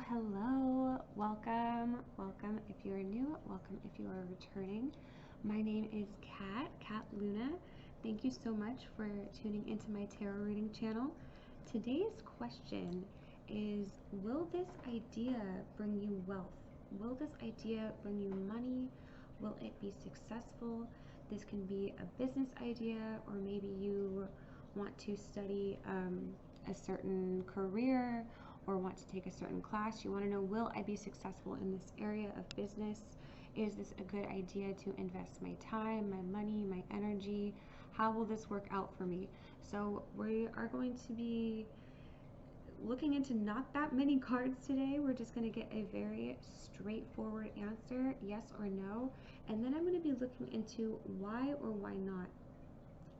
Hello, welcome if you are new, welcome if you are returning. My name is Kat Luna. Thank you so much for tuning into my tarot reading channel. Today's question is, will this idea bring you wealth? Will this idea bring you money? Will it be successful? This can be a business idea, or maybe you want to study a certain career, or want to take a certain class. You want to know, will I be successful in this area of business? Is this a good idea to invest my time, my money, my energy? How will this work out for me? So we are going to be looking into not that many cards today. We're just going to get a very straightforward answer, yes or no. And then I'm going to be looking into why or why not.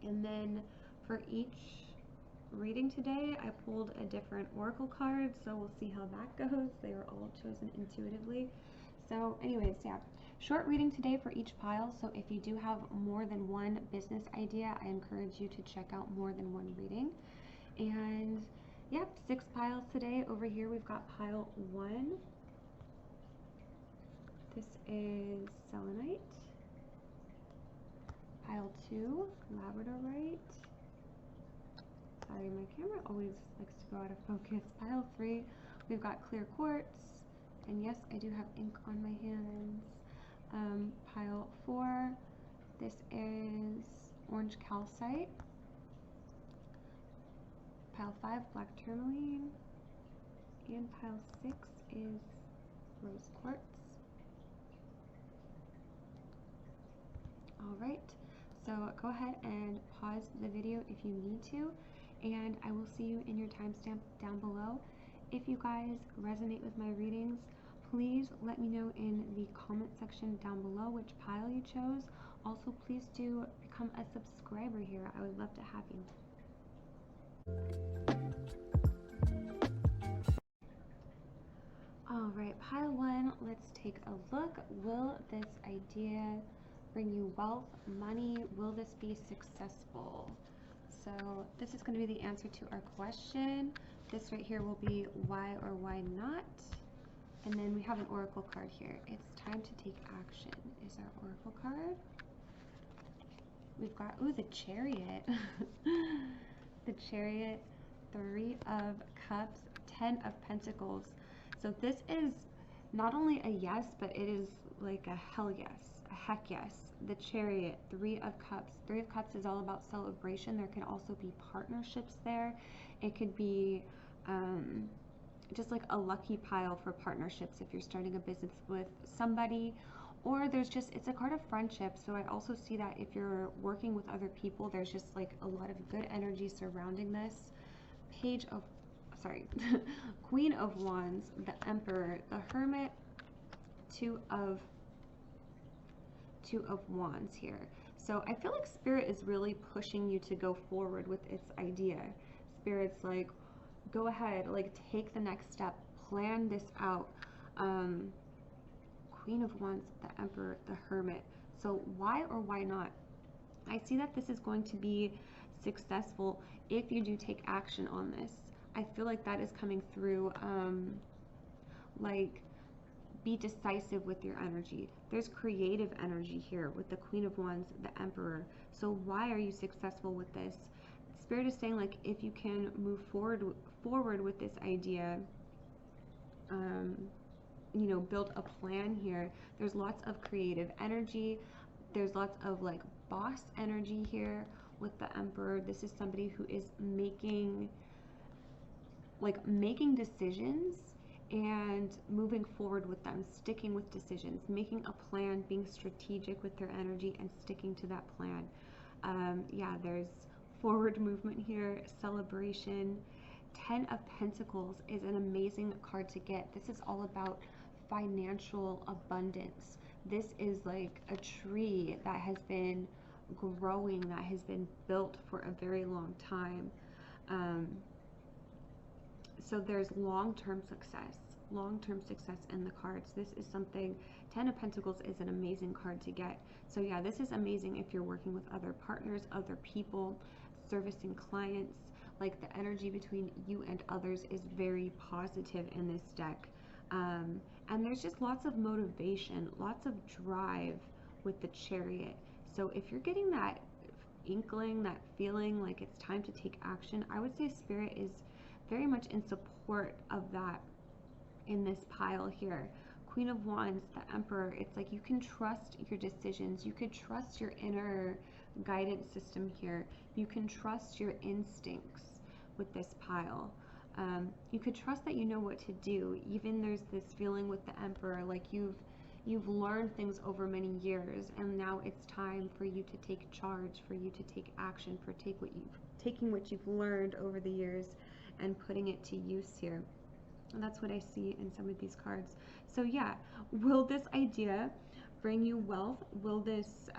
And then for each reading today, I pulled a different oracle card, so we'll see how that goes. They were all chosen intuitively. So anyways, yeah, short reading today for each pile. So if you do have more than one business idea, I encourage you to check out more than one reading. And yep, 6 piles today. Over here we've got pile 1. This is selenite. Pile 2, labradorite. Sorry, my camera always likes to go out of focus. Pile 3, we've got clear quartz, and yes, I do have ink on my hands. Pile 4, this is orange calcite. Pile 5, black tourmaline, and pile 6 is rose quartz. Alright, so go ahead and pause the video if you need to, and I will see you in your timestamp down below. If you guys resonate with my readings, please let me know in the comment section down below which pile you chose. Also, please do become a subscriber here. I would love to have you. Alright, pile 1, let's take a look. Will this idea bring you wealth, money? Will this be successful? So this is going to be the answer to our question. This right here will be why or why not. And then we have an oracle card here. It's time to take action is our oracle card. We've got, ooh, the chariot. The chariot, 3 of cups, 10 of pentacles. So this is not only a yes, but it is like a hell yes, a heck yes. The chariot, 3 of cups. 3 of cups is all about celebration. There can also be partnerships there. It could be just like a lucky pile for partnerships if you're starting a business with somebody, or there's just, it's a card of friendship. So I also see that if you're working with other people, there's just like a lot of good energy surrounding this. Page of, sorry, Queen of Wands, the Emperor, the Hermit, 2 of Wands here. So I feel like Spirit is really pushing you to go forward with its idea. Spirit's like, go ahead, like take the next step, plan this out. Queen of Wands, the Emperor, the Hermit. So why or why not? I see that this is going to be successful if you do take action on this. I feel like that is coming through, like, be decisive with your energy. There's creative energy here with the Queen of Wands, the Emperor. So why are you successful with this? Spirit is saying, like, if you can move forward with this idea, you know, build a plan here. There's lots of creative energy. There's lots of like boss energy here with the Emperor. This is somebody who is making decisions and moving forward with them, sticking with decisions, making a plan, being strategic with their energy and sticking to that plan. Yeah, there's forward movement here, celebration. 10 of Pentacles is an amazing card to get. This is all about financial abundance. This is like a tree that has been growing, that has been built for a very long time. Um, so there's long-term success in the cards. This is something, 10 of Pentacles is an amazing card to get. So yeah, this is amazing if you're working with other partners, other people, servicing clients. Like the energy between you and others is very positive in this deck. And there's just lots of motivation, lots of drive with the Chariot. So if you're getting that inkling, that feeling like it's time to take action, I would say Spirit is very much in support of that in this pile here. Queen of Wands, the Emperor, it's like you can trust your decisions. You could trust your inner guidance system here. You can trust your instincts with this pile. You could trust that you know what to do. Even there's this feeling with the Emperor, like you've learned things over many years, and now it's time for you to take charge, for you to take action, for taking what you've learned over the years and putting it to use here. And that's what I see in some of these cards. So yeah, will this idea bring you wealth? Will this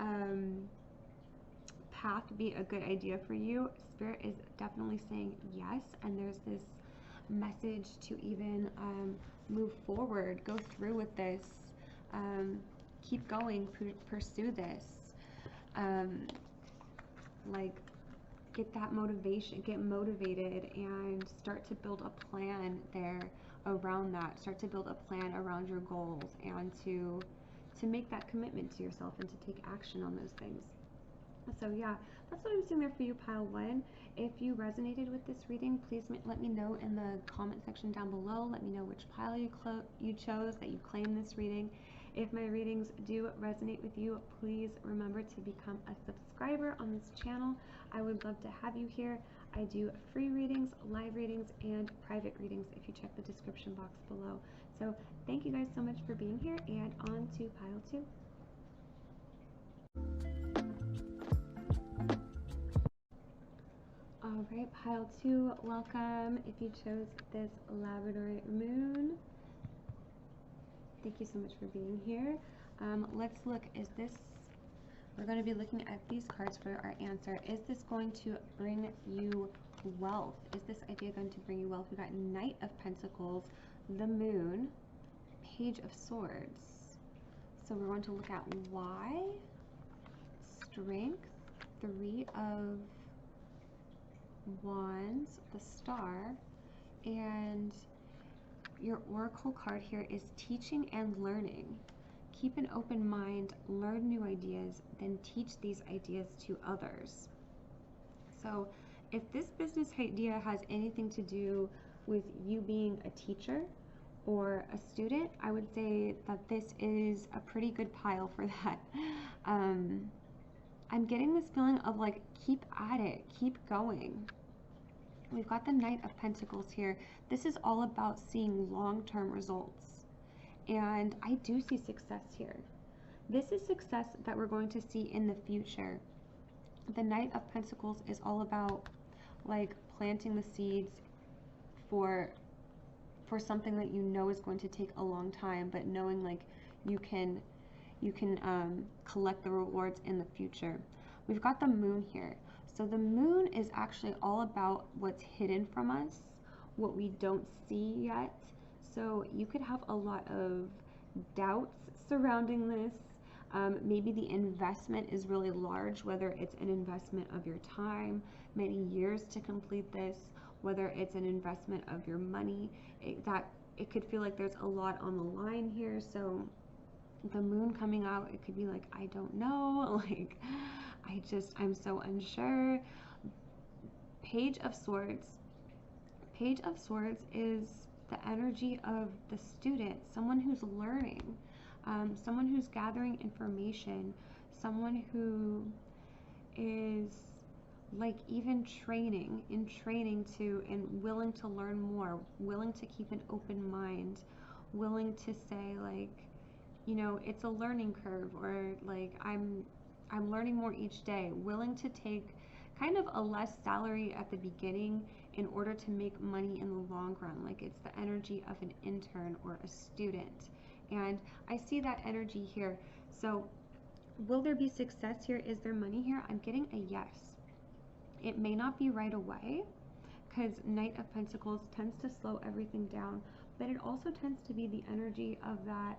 path be a good idea for you? Spirit is definitely saying yes, and there's this message to even move forward, go through with this, keep going, pursue this, like get that motivation, get motivated, and start to build a plan there around that. Start to build a plan around your goals, and to make that commitment to yourself and to take action on those things. So yeah, that's what I'm seeing there for you, pile 1. If you resonated with this reading, please let me know in the comment section down below. Let me know which pile you chose, that you claim this reading. If my readings do resonate with you, please remember to become a subscriber on this channel. I would love to have you here. I do free readings, live readings, and private readings if you check the description box below. So thank you guys so much for being here, and on to pile 2. Alright, pile 2, welcome. If you chose this labradorite moon, thank you so much for being here. Let's look, we're going to be looking at these cards for our answer. Is this going to bring you wealth? Is this idea going to bring you wealth? We got Knight of Pentacles, the Moon, Page of Swords. So we're going to look at why, Strength, 3 of Wands, the Star, and your oracle card here is teaching and learning. Keep an open mind, learn new ideas, then teach these ideas to others. So if this business idea has anything to do with you being a teacher or a student, I would say that this is a pretty good pile for that. I'm getting this feeling of like, keep at it, keep going. We've got the Knight of Pentacles here. This is all about seeing long-term results. And I do see success here. This is success that we're going to see in the future. The Knight of Pentacles is all about like planting the seeds for something that you know is going to take a long time, but knowing like you can collect the rewards in the future. We've got the Moon here. So the Moon is actually all about what's hidden from us, what we don't see yet. So you could have a lot of doubts surrounding this. Maybe the investment is really large, whether it's an investment of your time, many years to complete this, whether it's an investment of your money. It could feel like there's a lot on the line here. So the Moon coming out, it could be like, I don't know, like I'm so unsure. Page of Swords. Page of Swords is the energy of the student, someone who's learning, someone who's gathering information, someone who is like even training to and willing to learn more, willing to keep an open mind, willing to say like, you know, it's a learning curve, or like I'm learning more each day, willing to take kind of a less salary at the beginning in order to make money in the long run. Like it's the energy of an intern or a student. And I see that energy here. So will there be success here? Is there money here? I'm getting a yes. It may not be right away. because Knight of Pentacles tends to slow everything down, but it also tends to be the energy of that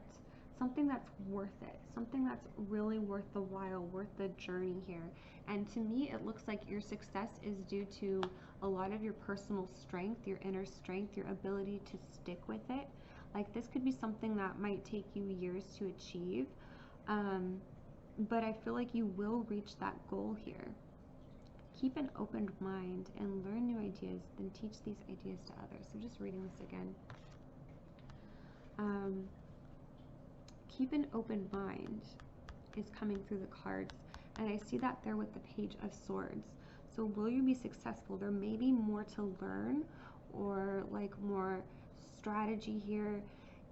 something that's worth it, something that's really worth the while, worth the journey here. And to me, it looks like your success is due to a lot of your personal strength, your inner strength, your ability to stick with it. Like this could be something that might take you years to achieve, but I feel like you will reach that goal here. Keep an open mind and learn new ideas, then teach these ideas to others. So just reading this again. Keep an open mind is coming through the cards. And I see that there with the Page of Swords. So will you be successful? There may be more to learn, or like more strategy here.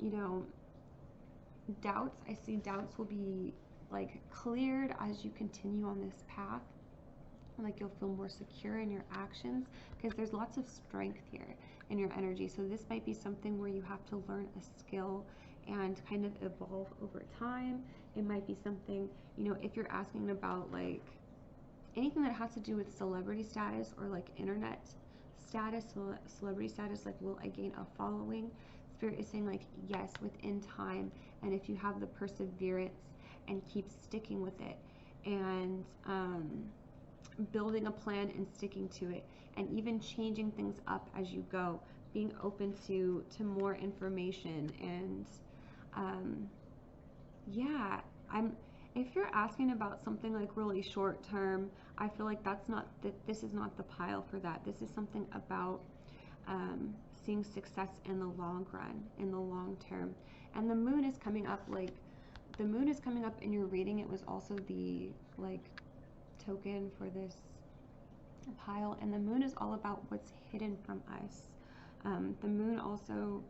You know, doubts, I see doubts will be like cleared as you continue on this path. Like you'll feel more secure in your actions because there's lots of strength here in your energy. So this might be something where you have to learn a skill and kind of evolve over time. It might be something, you know, if you're asking about like anything that has to do with celebrity status or like internet status, celebrity status, like will I gain a following? Spirit is saying like yes, within time, and if you have the perseverance and keep sticking with it and building a plan and sticking to it, and even changing things up as you go, being open to more information. And yeah, if you're asking about something like really short term, I feel like this is not the pile for that. This is something about seeing success in the long run, in the long term. And the moon is coming up, like the moon is coming up in your reading. It was also the like token for this pile, and the moon is all about what's hidden from us. The moon also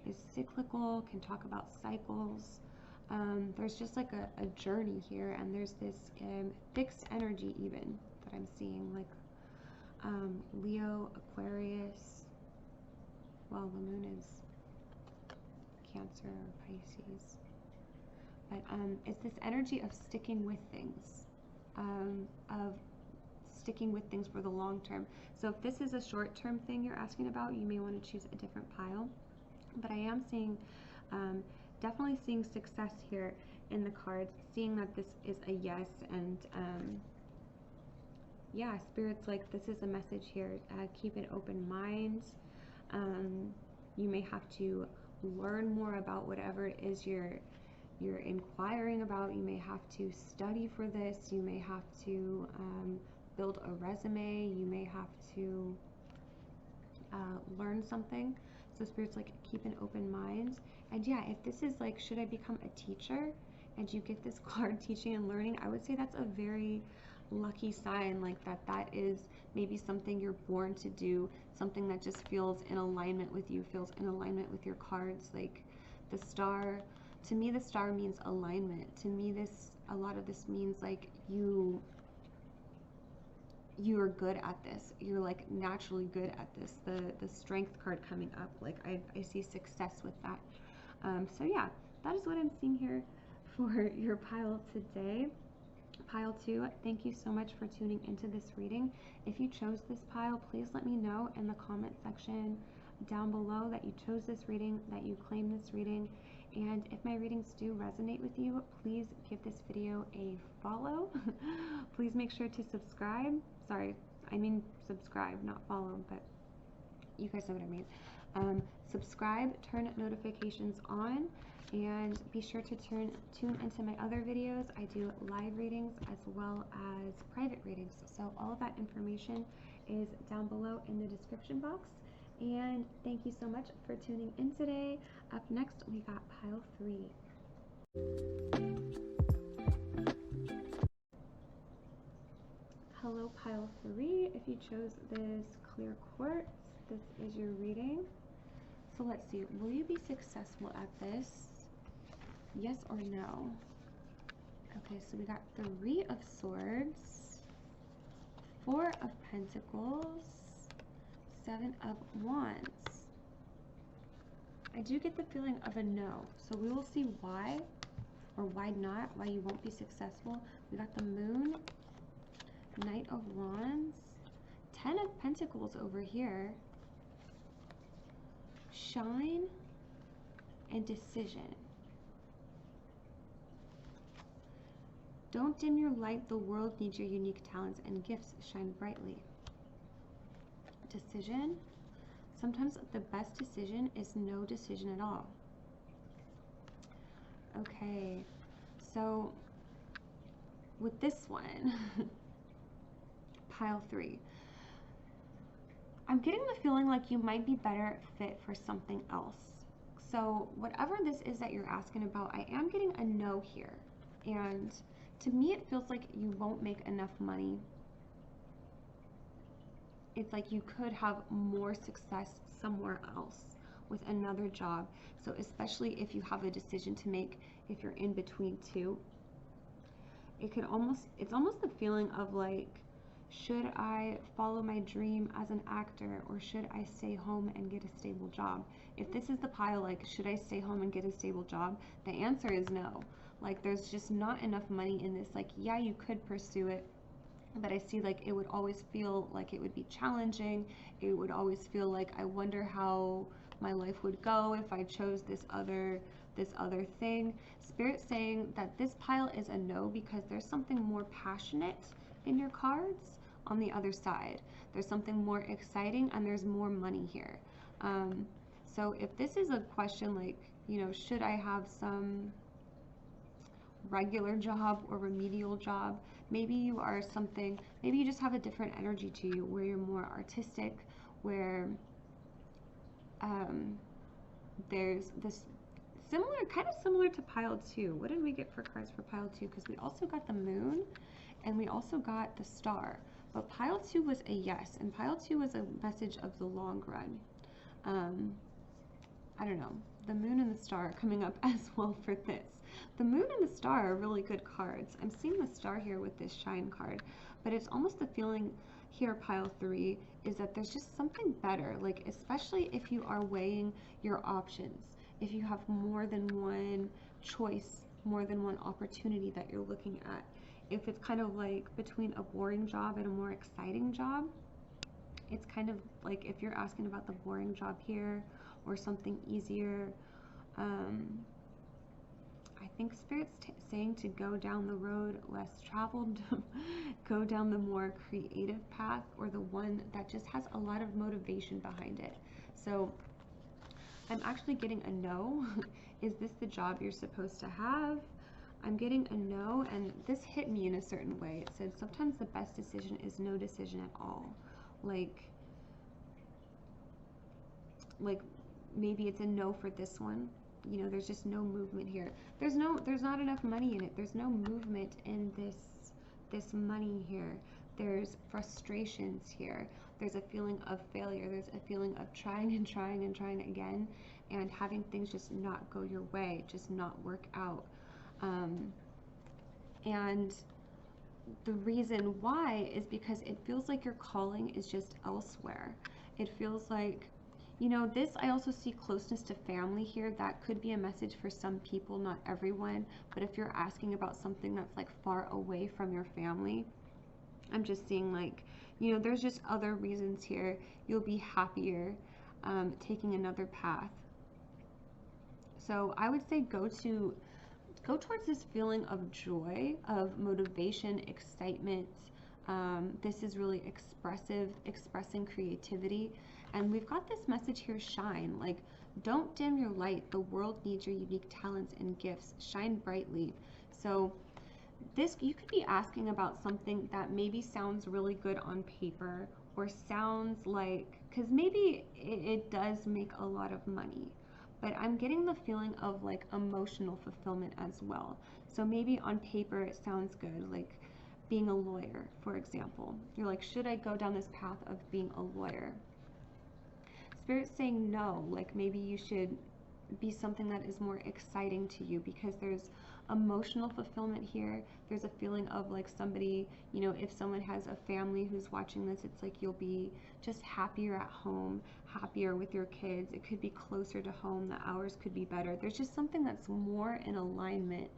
is cyclical, can talk about cycles. There's just like a journey here, and there's this fixed energy even that I'm seeing, like Leo, Aquarius. Well, the moon is Cancer or Pisces, but it's this energy of sticking with things, of sticking with things for the long term. So if this is a short term thing you're asking about, you may want to choose a different pile. But I am seeing, definitely seeing success here in the cards, seeing that this is a yes. And yeah, Spirit's like, this is a message here. Keep an open mind. You may have to learn more about whatever it is you're inquiring about. You may have to study for this. You may have to build a resume. You may have to learn something. So Spirit's like, keep an open mind. And yeah, if this is like, should I become a teacher? And you get this card, teaching and learning, I would say that's a very lucky sign, like that is maybe something you're born to do, something that just feels in alignment with you, feels in alignment with your cards. Like the star, to me the star means alignment. To me a lot of this means like you are good at this. You're like naturally good at this. The strength card coming up, like I see success with that. So yeah, that is what I'm seeing here for your pile today. Pile 2, thank you so much for tuning into this reading. If you chose this pile, please let me know in the comment section down below that you chose this reading, that you claim this reading. And if my readings do resonate with you, please give this video a follow. Please make sure to subscribe. Sorry, I mean subscribe, not follow, but you guys know what I mean. Subscribe, turn notifications on, and be sure to tune into my other videos. I do live readings as well as private readings. So all of that information is down below in the description box. And thank you so much for tuning in today. Up next, we got pile 3. Hello, pile 3. If you chose this clear quartz, this is your reading. So let's see, will you be successful at this? Yes or no? Okay, so we got 3 of Swords, 4 of Pentacles, 7 of Wands. I do get the feeling of a no, so we will see why or why not, why you won't be successful. We got the Moon, Knight of Wands, 10 of Pentacles over here. shine and decision. Don't dim your light. The world needs your unique talents and gifts. Shine brightly. Decision. Sometimes the best decision is no decision at all. Okay, so with this one, pile 3, I'm getting the feeling like you might be better fit for something else. So whatever this is that you're asking about, I am getting a no here. And to me, it feels like you won't make enough money. It's like you could have more success somewhere else with another job. So especially if you have a decision to make, if you're in between two, it's almost the feeling of like, should I follow my dream as an actor, or should I stay home and get a stable job? If this is the pile, like, should I stay home and get a stable job? The answer is no. Like, there's just not enough money in this. Like, yeah, you could pursue it, but I see like it would always feel like it would be challenging. It would always feel like, I wonder how my life would go if I chose this other thing. Spirit's saying that this pile is a no because there's something more passionate in your cards on the other side. There's something more exciting and there's more money here. So if this is a question like, you know, should I have some regular job or remedial job? Maybe you are something, maybe you just have a different energy to you where you're more artistic, where there's this kind of similar to pile 2. What did we get for cards for pile 2? Because we also got the moon and we also got the star. But pile 2 was a yes, and pile 2 was a message of the long run. I don't know. The moon and the star coming up as well for this. The moon and the star are really good cards. I'm seeing the star here with this shine card, but it's almost the feeling here, pile 3, is that there's just something better, like especially if you are weighing your options, if you have more than one choice, more than one opportunity that you're looking at. If it's kind of like between a boring job and a more exciting job, it's kind of like if you're asking about the boring job here or something easier, I think Spirit's saying to go down the road less traveled, go down the more creative path, or the one that just has a lot of motivation behind it. So I'm actually getting a no. Is this the job you're supposed to have? I'm getting a no, and this hit me in a certain way. It said sometimes the best decision is no decision at all. Like maybe it's a no for this one. You know, there's just no movement here. There's not enough money in it. There's no movement in this money here. There's frustrations here. There's a feeling of failure. There's a feeling of trying and trying and trying again, and having things just not go your way, just not work out. And the reason why is because it feels like your calling is just elsewhere. It feels like, you know, this, I also see closeness to family here. That could be a message for some people, not everyone. But if you're asking about something that's like far away from your family, I'm just seeing like, you know, there's just other reasons here. You'll be happier taking another path. So I would say go towards this feeling of joy, of motivation, excitement. This is really expressing creativity. And we've got this message here, shine. Like, don't dim your light. The world needs your unique talents and gifts. Shine brightly. So this, you could be asking about something that maybe sounds really good on paper, or sounds like, because maybe it does make a lot of money. But I'm getting the feeling of like emotional fulfillment as well. So maybe on paper it sounds good, like being a lawyer, for example. You're like, should I go down this path of being a lawyer? Spirit's saying no, like maybe you should be something that is more exciting to you, because there's emotional fulfillment here. There's a feeling of like somebody, you know, if someone has a family who's watching this, it's like you'll be just happier at home, happier with your kids. It could be closer to home. The hours could be better. There's just something that's more in alignment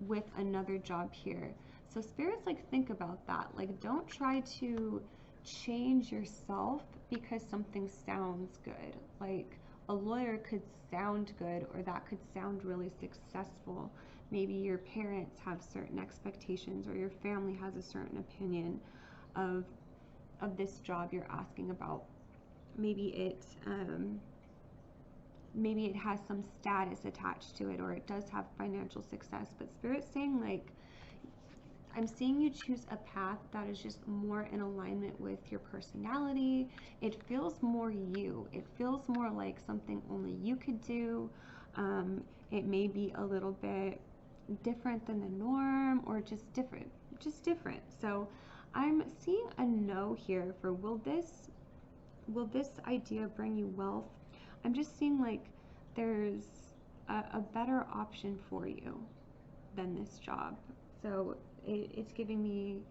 with another job here. So Spirit's like, think about that. Like, don't try to change yourself because something sounds good. Like, a lawyer could sound good, or that could sound really successful. Maybe your parents have certain expectations, or your family has a certain opinion of this job you're asking about. Maybe it has some status attached to it, or it does have financial success. But Spirit's saying, like, I'm seeing you choose a path that is just more in alignment with your personality. It feels more you. It feels more like something only you could do. It may be a little bit different than the norm, or just different. So I'm seeing a no here for will this idea bring you wealth? I'm just seeing like there's a better option for you than this job. So it's giving me,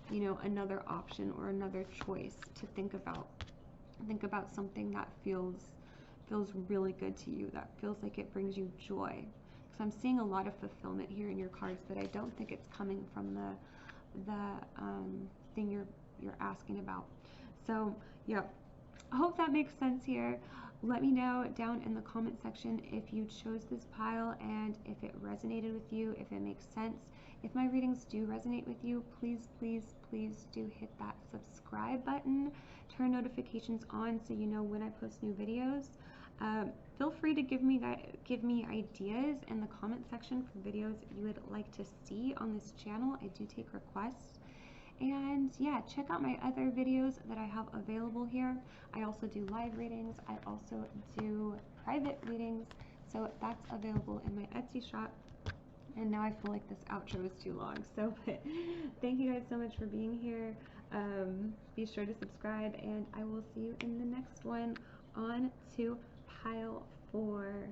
you know, another option or another choice to think about. Think about something that feels really good to you, that feels like it brings you joy. Because I'm seeing a lot of fulfillment here in your cards, but I don't think it's coming from the thing you're asking about. So yeah, I hope that makes sense here. Let me know down in the comment section if you chose this pile and if it resonated with you, if it makes sense. If my readings do resonate with you, please, please, please do hit that subscribe button. Turn notifications on so you know when I post new videos. Feel free to give me ideas in the comment section for videos you would like to see on this channel. I do take requests. And yeah, check out my other videos that I have available here. I also do live readings. I also do private readings. So that's available in my Etsy shop. And now I feel like this outro is too long. So thank you guys so much for being here. Be sure to subscribe, and I will see you in the next one. On to pile 4.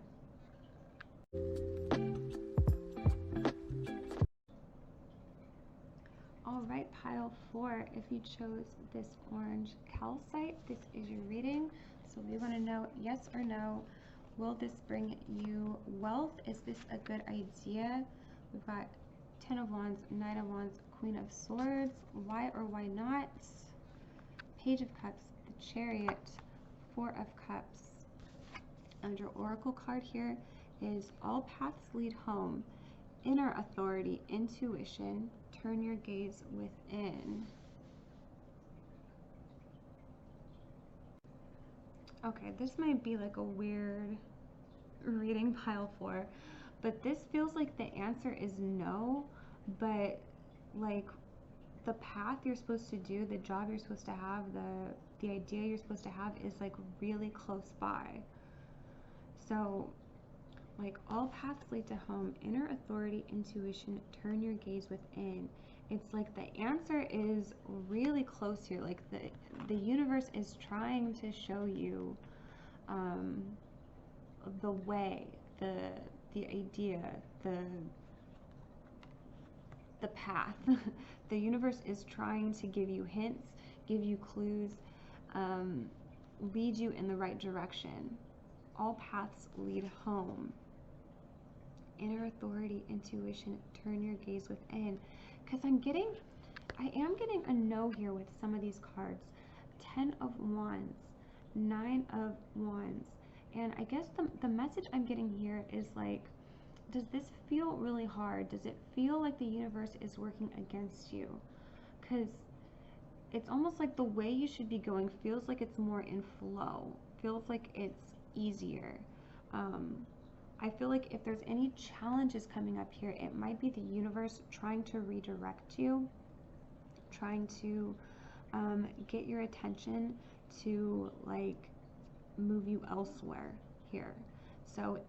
Alright, pile 4, if you chose this orange calcite, this is your reading. So we want to know yes or no. Will this bring you wealth? Is this a good idea? We've got 10 of Wands, 9 of Wands, Queen of Swords. Why or why not? Page of Cups, the Chariot, 4 of Cups. And your oracle card here is all paths lead home. Inner authority, intuition, turn your gaze within. Okay, this might be like a weird reading, pile 4, but this feels like the answer is no, but like the path you're supposed to do, the job you're supposed to have, the idea you're supposed to have is like really close by. So like all paths lead to home, inner authority, intuition, turn your gaze within. It's like the answer is really close here. Like the universe is trying to show you the way, the idea, the path. The universe is trying to give you hints, give you clues, lead you in the right direction. All paths lead home. Inner authority, intuition, turn your gaze within. Because I am getting a no here with some of these cards. 10 of Wands, 9 of Wands. And I guess the message I'm getting here is like, does this feel really hard? Does it feel like the universe is working against you? Because it's almost like the way you should be going feels like it's more in flow. Feels like it's easier. I feel like if there's any challenges coming up here, it might be the universe trying to redirect you, trying to get your attention to like move you elsewhere here. So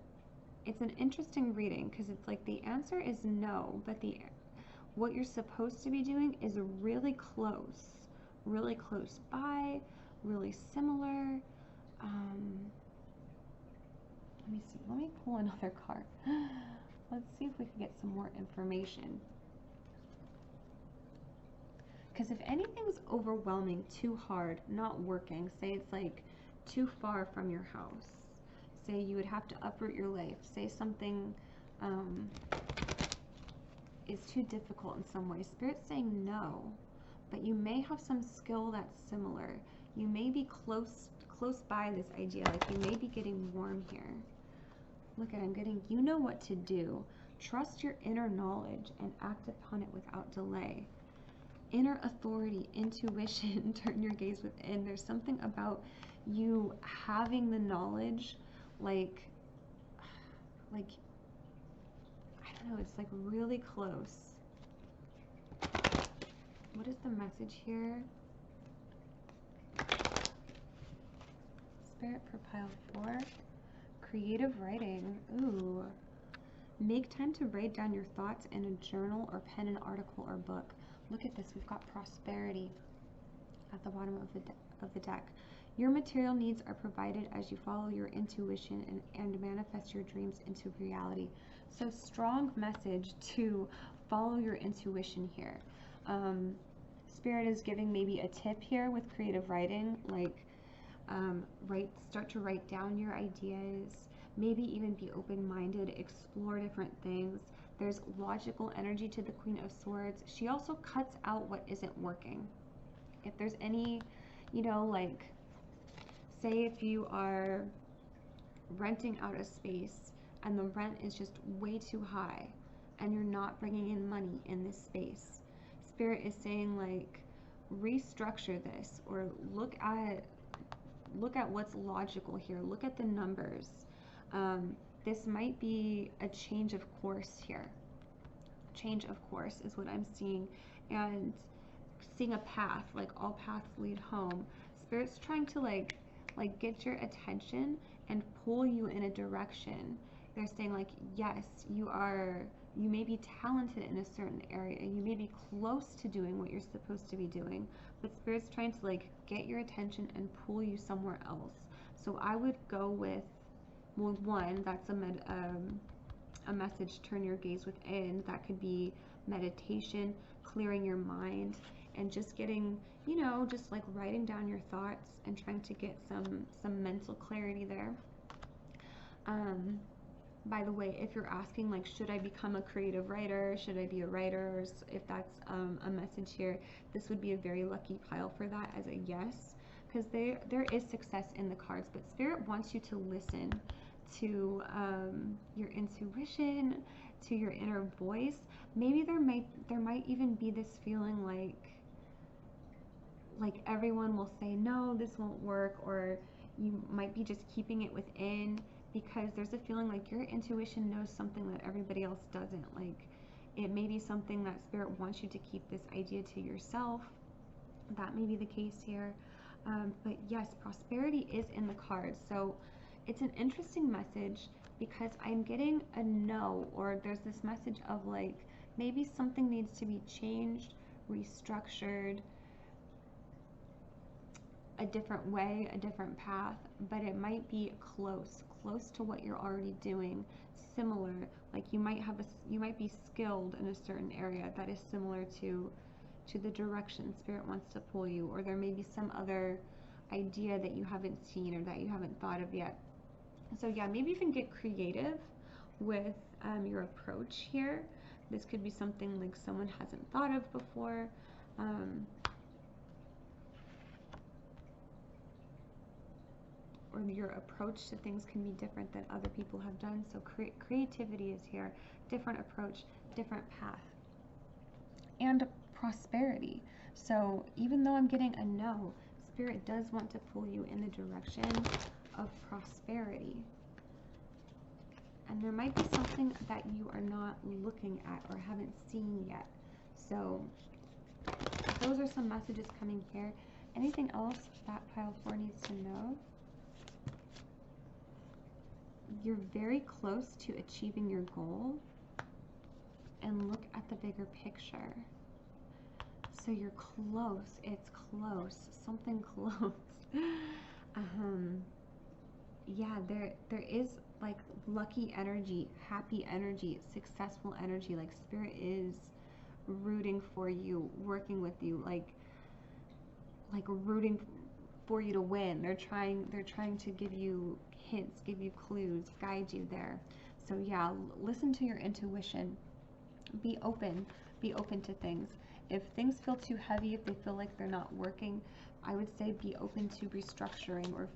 it's an interesting reading because it's like the answer is no, but what you're supposed to be doing is really close by, really similar. Let me see. Let me pull another card. Let's see if we can get some more information. Because if anything's overwhelming, too hard, not working, say it's like too far from your house, say you would have to uproot your life, say something is too difficult in some way, Spirit's saying no, but you may have some skill that's similar. You may be close by this idea, like you may be getting warm here. Look at, I'm getting, you know what to do. Trust your inner knowledge and act upon it without delay. Inner authority, intuition, turn your gaze within. There's something about you having the knowledge, like, I don't know, it's like really close. What is the message here? Spirit for pile 4. Creative writing. Ooh. Make time to write down your thoughts in a journal or pen an article or book. Look at this. We've got prosperity at the bottom of the deck. Your material needs are provided as you follow your intuition and manifest your dreams into reality. So strong message to follow your intuition here. Spirit is giving maybe a tip here with creative writing, like start to write down your ideas, maybe even be open-minded, explore different things. There's logical energy to the Queen of Swords. She also cuts out what isn't working. If there's any, you know, like, say if you are renting out a space and the rent is just way too high and you're not bringing in money in this space, Spirit is saying, like, restructure this, or look at what's logical here. Look at the numbers. This might be a change of course here. Change of course is what I'm seeing, and seeing a path, like all paths lead home. Spirit's trying to like get your attention and pull you in a direction. They're saying, like, yes, you may be talented in a certain area, you may be close to doing what you're supposed to be doing, but Spirit's trying to like get your attention and pull you somewhere else. So I would go with, well, one, that's a message, turn your gaze within. That could be meditation, clearing your mind, and just getting, you know, just like writing down your thoughts and trying to get some mental clarity there. By the way, if you're asking, like, should I become a creative writer? Should I be a writer? Or if that's a message here, this would be a very lucky pile for that as a yes, because there is success in the cards, but Spirit wants you to listen to your intuition, to your inner voice. Maybe there might even be this feeling like everyone will say, no, this won't work, or you might be just keeping it within, because there's a feeling like your intuition knows something that everybody else doesn't. Like, it may be something that Spirit wants you to keep this idea to yourself. That may be the case here. But yes, prosperity is in the cards. So it's an interesting message, because I'm getting a no, or there's this message of like, maybe something needs to be changed, restructured, a different way, a different path, but it might be close to what you're already doing, similar. Like, you might be skilled in a certain area that is similar to the direction Spirit wants to pull you, or there may be some other idea that you haven't seen or that you haven't thought of yet. So yeah, maybe even get creative with your approach here. This could be something like someone hasn't thought of before. Or your approach to things can be different than other people have done. So creativity is here, different approach, different path. And prosperity. So even though I'm getting a no, Spirit does want to pull you in the direction of prosperity. And there might be something that you are not looking at or haven't seen yet. So those are some messages coming here. Anything else that pile 4 needs to know? You're very close to achieving your goal, and look at the bigger picture. So you're close, it's close, something close. Yeah, there is like lucky energy, happy energy, successful energy. Like, Spirit is rooting for you, working with you, like rooting for you to win. They're trying to give you hints, give you clues, guide you there. So yeah, listen to your intuition. Be open to things. If things feel too heavy, if they feel like they're not working, I would say be open to restructuring or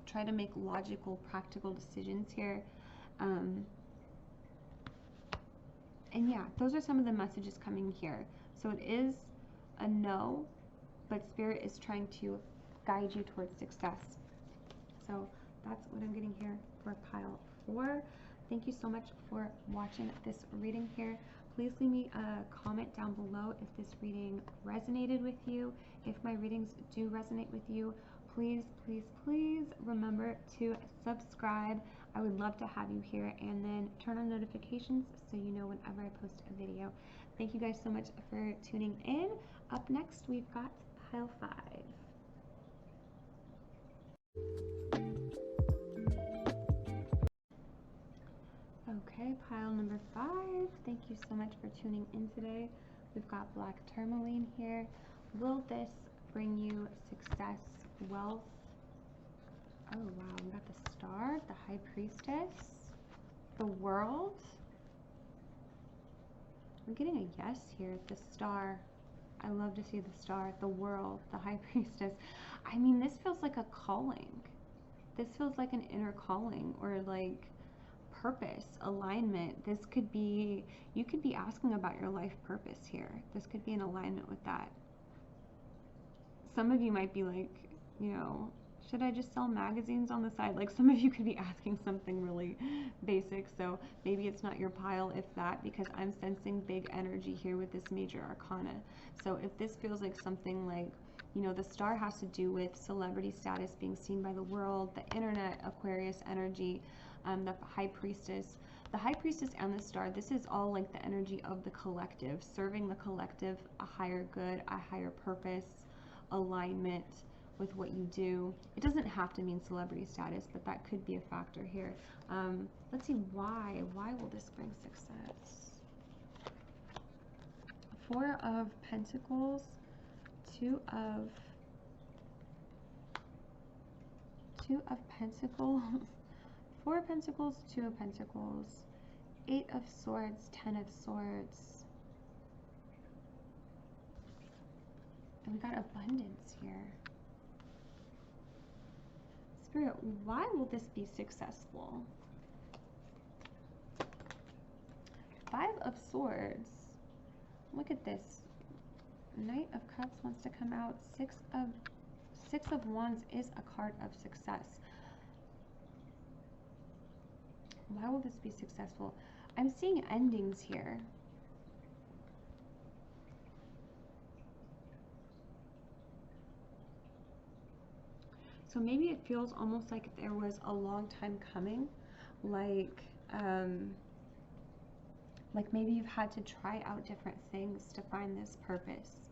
try to make logical, practical decisions here. And yeah, those are some of the messages coming here. So it is a no, but Spirit is trying to guide you towards success. So that's what I'm getting here for pile 4. Thank you so much for watching this reading here. Please leave me a comment down below if this reading resonated with you. If my readings do resonate with you, please, please, please remember to subscribe. I would love to have you here, and then turn on notifications so you know whenever I post a video. Thank you guys so much for tuning in. Up next, we've got pile 5. Okay, pile number 5. Thank you so much for tuning in today. We've got black tourmaline here. Will this bring you success, wealth? Oh wow, we got the star, the high priestess, the world. I'm getting a yes here. The star. I love to see the star, the world, the high priestess. I mean, this feels like a calling. This feels like an inner calling, or like purpose, alignment. This could be, you could be asking about your life purpose here. This could be in alignment with that. Some of you might be like, you know, should I just sell magazines on the side? Like, some of you could be asking something really basic, so maybe it's not your pile if that, because I'm sensing big energy here with this major arcana. So if this feels like something like, you know, the star has to do with celebrity status, being seen by the world, the internet, Aquarius energy, the high priestess. The high priestess and the star, this is all like the energy of the collective, serving the collective, a higher good, a higher purpose, alignment with what you do. It doesn't have to mean celebrity status, but that could be a factor here. Let's see why. Why will this bring success? 4 of Pentacles, 2 of Pentacles, 4 of Pentacles, 2 of Pentacles, 8 of Swords, 10 of Swords. And we got abundance here. Spirit, why will this be successful? 5 of Swords. Look at this. Knight of Cups wants to come out. 6 of Wands is a card of success. Why will this be successful? I'm seeing endings here. So maybe it feels almost like there was a long time coming, like maybe you've had to try out different things to find this purpose.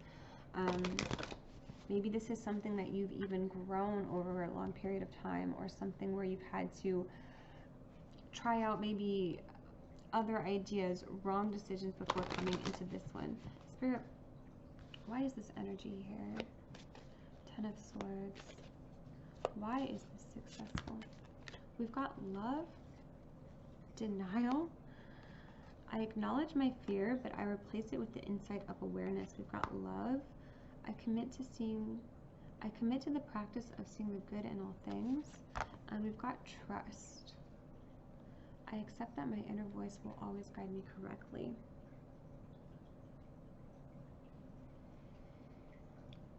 Maybe this is something that you've even grown over a long period of time, or something where you've had to try out maybe other ideas, wrong decisions before coming into this one. Spirit, why is this energy here? 10 of Swords. Why is this successful? We've got love, denial. I acknowledge my fear, but I replace it with the insight of awareness. We've got love. I commit to the practice of seeing the good in all things. And we've got trust. I accept that my inner voice will always guide me correctly.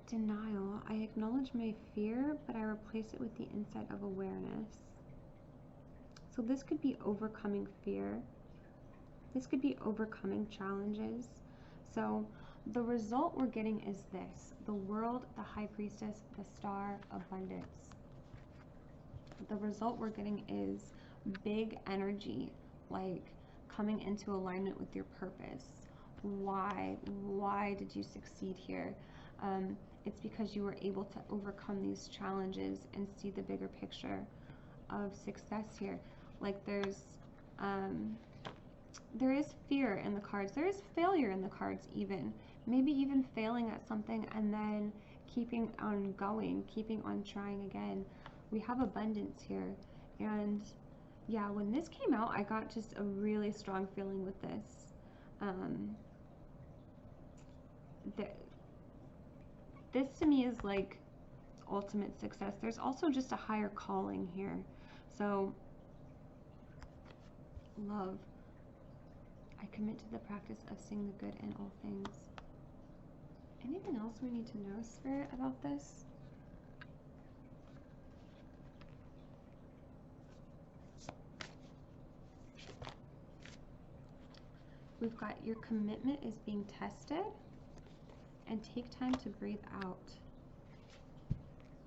Denial. I acknowledge my fear, but I replace it with the insight of awareness. So this could be overcoming fear. This could be overcoming challenges. So the result we're getting is this: the world, the high priestess, the star, abundance. The result we're getting is big energy, like coming into alignment with your purpose. Why did you succeed here? It's because you were able to overcome these challenges and see the bigger picture of success here. Like there is fear in the cards. There is failure in the cards even. Maybe even failing at something and then keeping on going, keeping on trying again. We have abundance here. And yeah, when this came out, I got just a really strong feeling with this. this to me is like ultimate success. There's also just a higher calling here. So love. I commit to the practice of seeing the good in all things. Anything else we need to know, Spirit, about this? We've got your commitment is being tested, and take time to breathe out.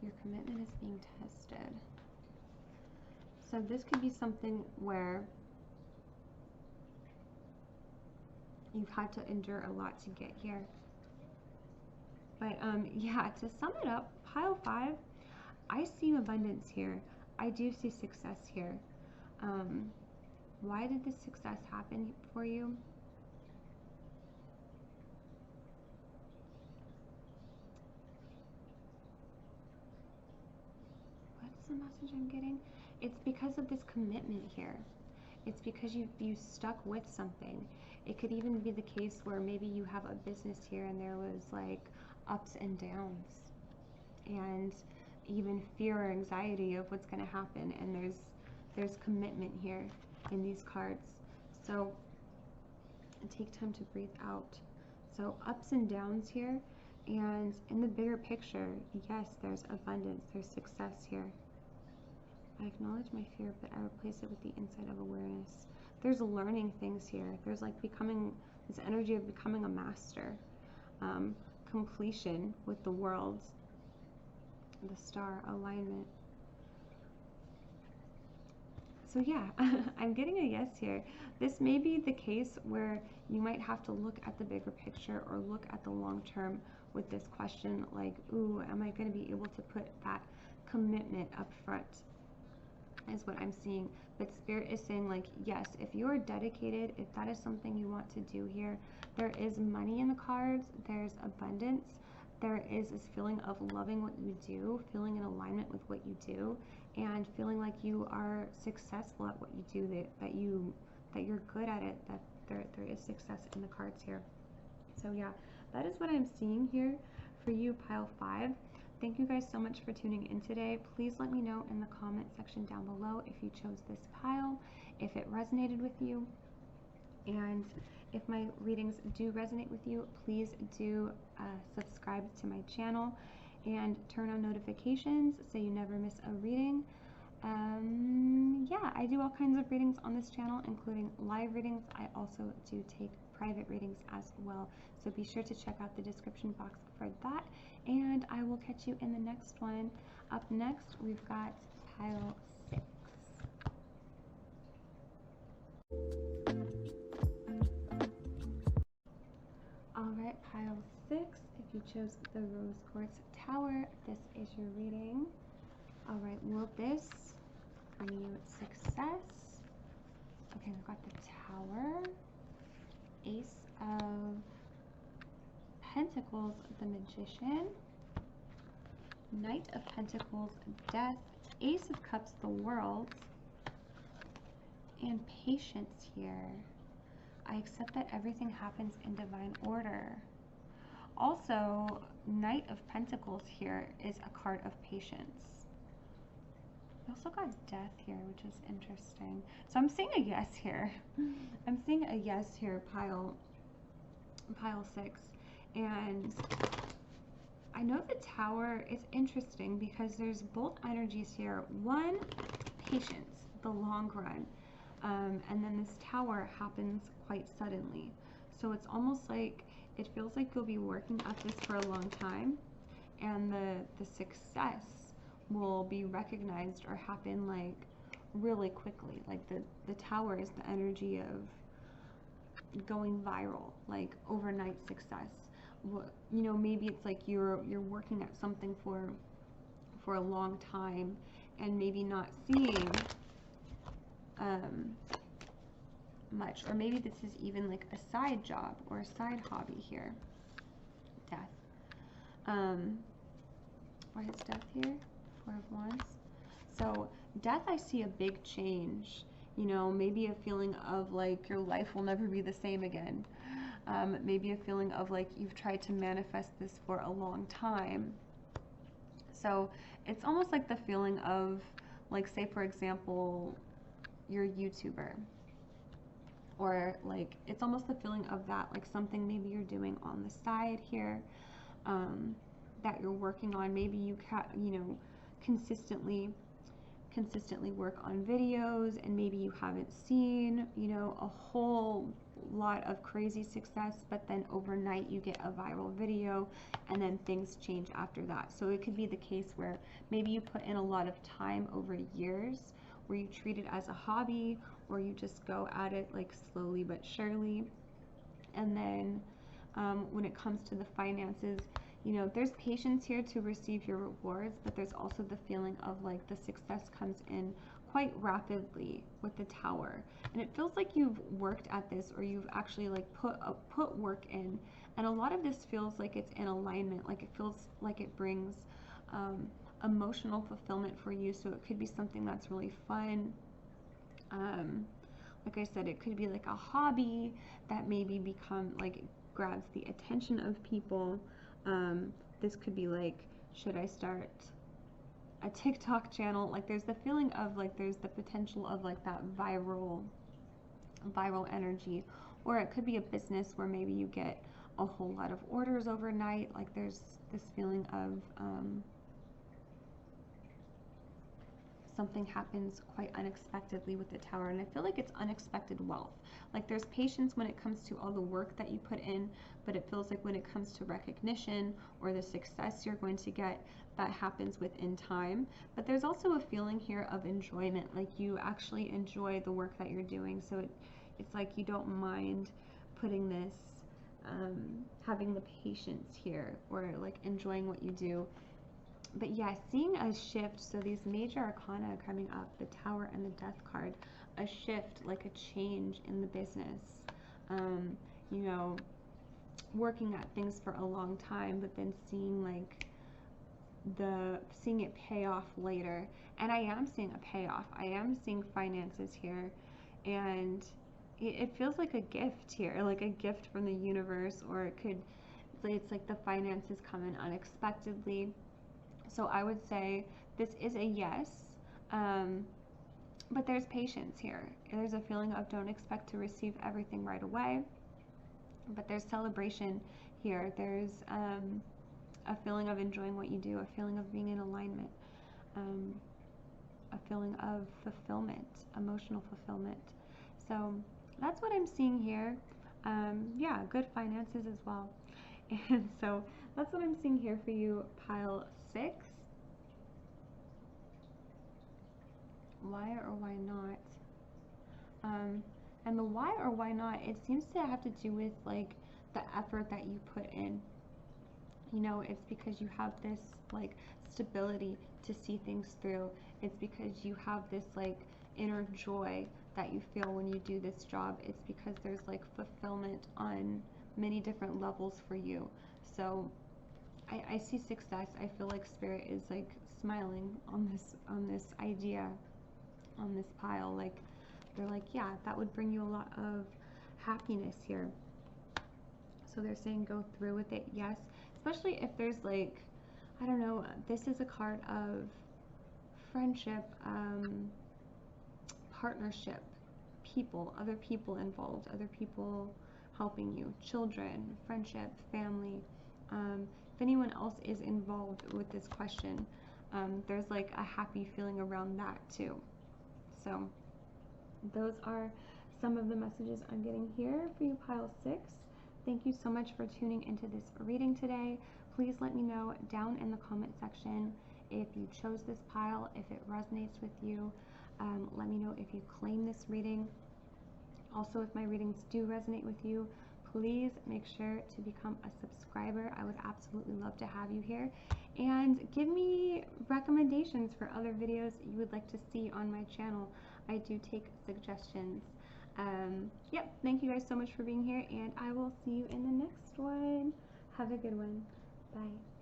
Your commitment is being tested. So this could be something where you've had to endure a lot to get here. But yeah, to sum it up, pile 5, I see abundance here. I do see success here. Why did this success happen for you? What's the message I'm getting? It's because of this commitment here. It's because you stuck with something. It could even be the case where maybe you have a business here and there was like ups and downs and even fear or anxiety of what's going to happen, and there's commitment here in these cards. So take time to breathe out. So ups and downs here, and in the bigger picture, yes, there's abundance, there's success here. I acknowledge my fear, but I replace it with the insight of awareness. There's learning things here. There's like becoming, this energy of becoming a master. Completion with the world. The star, alignment. So yeah, I'm getting a yes here. This may be the case where you might have to look at the bigger picture or look at the long term with this question, like, ooh, am I going to be able to put that commitment up front? Is what I'm seeing. But Spirit is saying, like, yes, if you are dedicated, if that is something you want to do here, there is money in the cards, there's abundance, there is this feeling of loving what you do, feeling in alignment with what you do, and feeling like you are successful at what you do, that you're good at it, that there is success in the cards here. So yeah, that is what I'm seeing here for you, pile 5. Thank you guys so much for tuning in today. Please let me know in the comment section down below if you chose this pile, if it resonated with you, and if my readings do resonate with you, please do subscribe to my channel and turn on notifications so you never miss a reading. Yeah, I do all kinds of readings on this channel, including live readings. I also do take private readings as well, so be sure to check out the description box for that, and I will catch you in the next one. Up next, we've got pile 6. Alright, pile 6, if you chose the Rose Quartz Tower, this is your reading. Alright, will this bring you success? Okay, we've got the Tower, Ace of Pentacles, the Magician, Knight of Pentacles, Death, Ace of Cups, the World, and Patience here. I accept that everything happens in divine order. Also, Knight of Pentacles here is a card of patience. We also got Death here, which is interesting. So I'm seeing a yes here. I'm seeing a yes here, pile 6. And I know the Tower is interesting because there's both energies here. One, patience, the long run. And then this Tower happens quite suddenly. So it's almost like, it feels like you'll be working at this for a long time, and the success will be recognized or happen like really quickly. Like the Tower is the energy of going viral, like overnight success. You know, maybe it's like you're working at something for a long time and maybe not seeing much, or maybe this is even like a side job or a side hobby here. Death. Why is Death here? 4 of Wands. So Death, I see a big change. You know, maybe a feeling of like your life will never be the same again. maybe a feeling of like you've tried to manifest this for a long time. So it's almost like the feeling of, like, say for example, you're a YouTuber, or like it's almost the feeling of that, like something maybe you're doing on the side here, that you're working on. Maybe you consistently work on videos, and maybe you haven't seen, a whole lot of crazy success, but then overnight you get a viral video and then things change after that. So it could be the case where maybe you put in a lot of time over years, where you treat it as a hobby, or you just go at it like slowly but surely. And then when it comes to the finances, there's patience here to receive your rewards, but there's also the feeling of like the success comes in quite rapidly with the Tower. And it feels like you've worked at this, or you've actually like put work in. And a lot of this feels like it's in alignment, like it feels like it brings emotional fulfillment for you. So it could be something that's really fun. Like I said, it could be like a hobby that maybe grabs the attention of people. This could be like, should I start a TikTok channel? Like there's the feeling of like there's the potential of like that viral energy. Or it could be a business where maybe you get a whole lot of orders overnight. Like there's this feeling of something happens quite unexpectedly with the Tower, and I feel like it's unexpected wealth. Like there's patience when it comes to all the work that you put in, but it feels like when it comes to recognition or the success you're going to get, that happens within time. But there's also a feeling here of enjoyment, like you actually enjoy the work that you're doing. So it's like you don't mind putting this, having the patience here, or like enjoying what you do. But yeah, seeing a shift. So these major arcana coming up, the Tower and the Death card, a shift, like a change in the business. Working at things for a long time, but then seeing it pay off later. And I am seeing a payoff. I am seeing finances here, and it feels like a gift here, like a gift from the universe, or it's like the finances come in unexpectedly. So I would say this is a yes, but there's patience here. There's a feeling of don't expect to receive everything right away, but there's celebration here. There's a feeling of enjoying what you do, a feeling of being in alignment, a feeling of fulfillment, emotional fulfillment. So that's what I'm seeing here. Yeah, good finances as well. And so that's what I'm seeing here for you, pile 6. Why or why not? And the why or why not, it seems to have to do with like the effort that you put in. It's because you have this like stability to see things through. It's because you have this like inner joy that you feel when you do this job. It's because there's like fulfillment on many different levels for you. So I see success. I feel like Spirit is like smiling on this idea, on this pile. Like they're like, yeah, that would bring you a lot of happiness here. So they're saying go through with it, yes. Especially if there's like, I don't know, this is a card of friendship, partnership, people, other people involved, other people helping you, children, friendship, family. If anyone else is involved with this question, there's like a happy feeling around that too. So those are some of the messages I'm getting here for you, pile 6. Thank you so much for tuning into this reading today. Please let me know down in the comment section if you chose this pile, if it resonates with you. Let me know if you claim this reading. Also, if my readings do resonate with you, please make sure to become a subscriber. I would absolutely love to have you here. And give me recommendations for other videos you would like to see on my channel. I do take suggestions. Yep, thank you guys so much for being here, and I will see you in the next one. Have a good one. Bye.